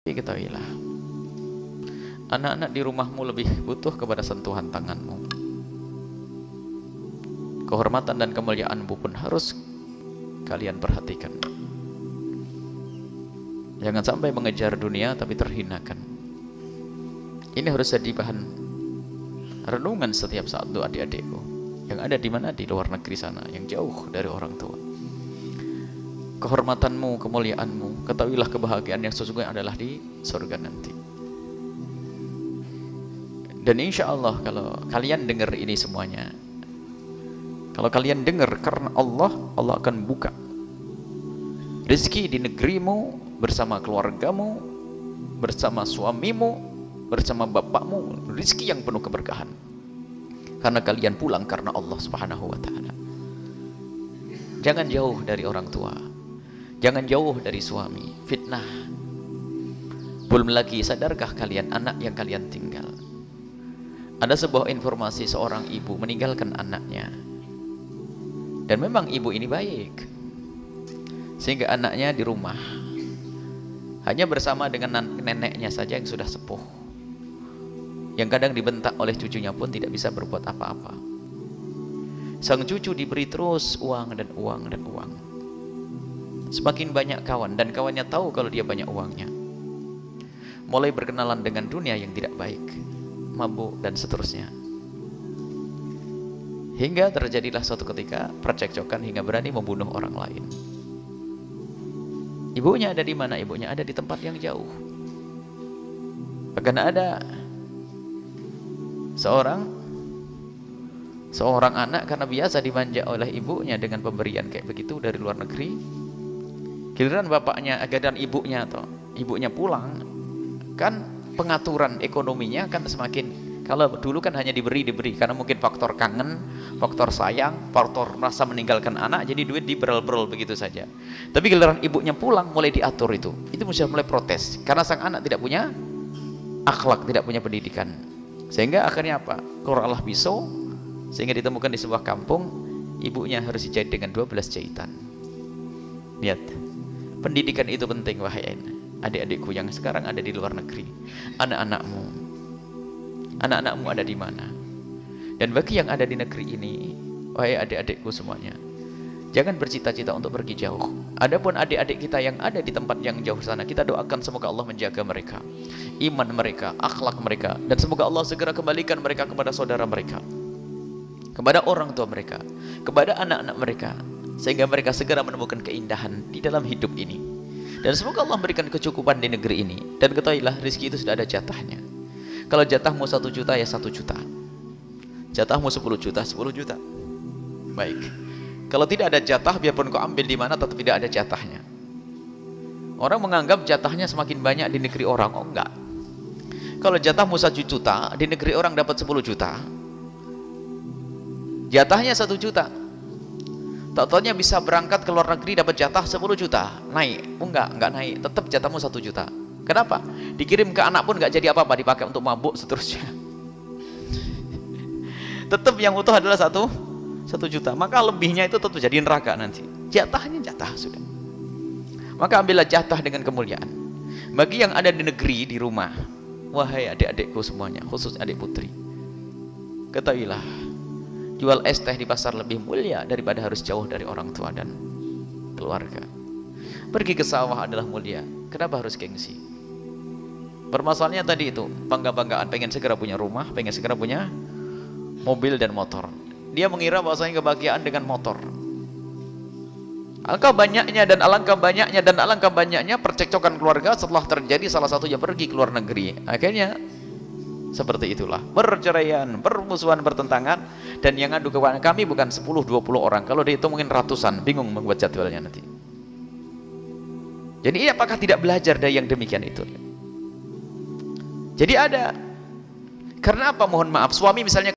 Ketahuilah, anak-anak di rumahmu lebih butuh kepada sentuhan tanganmu. Kehormatan dan kemuliaanmu pun harus kalian perhatikan. Jangan sampai mengejar dunia tapi terhinakan. Ini harus jadi bahan renungan setiap saat doa adik-adikku yang ada di mana, di luar negeri sana, yang jauh dari orang tua. Kehormatanmu, kemuliaanmu, ketahuilah kebahagiaan yang sesungguhnya adalah di surga nanti. Dan insya Allah kalau kalian dengar ini semuanya, kalau kalian dengar karena Allah, Allah akan buka rezeki di negerimu, bersama keluargamu, bersama suamimu, bersama bapakmu, rezeki yang penuh keberkahan. Karena kalian pulang karena Allah Subhanahu wa Ta'ala. Jangan jauh dari orang tua, jangan jauh dari suami, fitnah. Belum lagi, sadarkah kalian anak yang kalian tinggal? Ada sebuah informasi seorang ibu meninggalkan anaknya, dan memang ibu ini baik, sehingga anaknya di rumah hanya bersama dengan neneknya saja yang sudah sepuh, yang kadang dibentak oleh cucunya pun tidak bisa berbuat apa-apa. Sang cucu diberi terus uang dan uang dan uang. Semakin banyak kawan, dan kawannya tahu kalau dia banyak uangnya. Mulai berkenalan dengan dunia yang tidak baik, mabuk dan seterusnya. Hingga terjadilah suatu ketika percekcokan hingga berani membunuh orang lain. Ibunya ada di mana? Ibunya ada di tempat yang jauh. Bahkan ada seorang anak karena biasa dimanja oleh ibunya dengan pemberian kayak begitu dari luar negeri. Giliran bapaknya dan ibunya atau ibunya pulang, kan pengaturan ekonominya kan semakin, kalau dulu kan hanya diberi karena mungkin faktor kangen, faktor sayang, faktor merasa meninggalkan anak, jadi duit diberel-berel begitu saja. Tapi giliran ibunya pulang mulai diatur itu sudah mulai protes karena sang anak tidak punya akhlak, tidak punya pendidikan. Sehingga akhirnya apa? Keluarlah pisau, sehingga ditemukan di sebuah kampung, ibunya harus dijahit dengan 12 jahitan. Lihat, pendidikan itu penting, wahai adik-adikku yang sekarang ada di luar negeri. Anak-anakmu ada di mana? Dan bagi yang ada di negeri ini, wahai adik-adikku semuanya, jangan bercita-cita untuk pergi jauh. Adapun adik-adik kita yang ada di tempat yang jauh sana, kita doakan semoga Allah menjaga mereka, iman mereka, akhlak mereka, dan semoga Allah segera kembalikan mereka kepada saudara mereka, kepada orang tua mereka, kepada anak-anak mereka, sehingga mereka segera menemukan keindahan di dalam hidup ini. Dan semoga Allah memberikan kecukupan di negeri ini. Dan ketahuilah, rezeki itu sudah ada jatahnya. Kalau jatahmu 1 juta, ya 1 juta. Jatahmu 10 juta, 10 juta. Baik. Kalau tidak ada jatah, biarpun kau ambil di mana, tetap tidak ada jatahnya. Orang menganggap jatahnya semakin banyak di negeri orang. Oh enggak. Kalau jatahmu 1 juta, di negeri orang dapat 10 juta, jatahnya 1 juta. Totalnya bisa berangkat ke luar negeri dapat jatah 10 juta. Naik? Oh enggak naik. Tetap jatahmu 1 juta. Kenapa? Dikirim ke anak pun enggak jadi apa-apa, dipakai untuk mabuk seterusnya. Tetap yang utuh adalah 1 juta. Maka lebihnya itu tetap jadi neraka nanti. Jatahnya jatah sudah. Maka ambillah jatah dengan kemuliaan. Bagi yang ada di negeri, di rumah, wahai adik-adikku semuanya, khusus adik putri, ketahuilah, jual es teh di pasar lebih mulia daripada harus jauh dari orang tua dan keluarga. Pergi ke sawah adalah mulia. Kenapa harus gengsi? Permasalahannya tadi itu, bangga-banggaan, pengen segera punya rumah, pengen segera punya mobil dan motor. Dia mengira bahwasanya kebahagiaan dengan motor. Alangkah banyaknya percekcokan keluarga setelah terjadi salah satunya pergi ke luar negeri. Akhirnya seperti itulah, perceraian, permusuhan, pertentangan. Dan yang ngadu kepada kami bukan 10-20 orang, kalau dihitung mungkin ratusan, bingung membuat jadwalnya nanti. Jadi apakah tidak belajar dari yang demikian itu? Jadi ada, karena apa? Mohon maaf, suami misalnya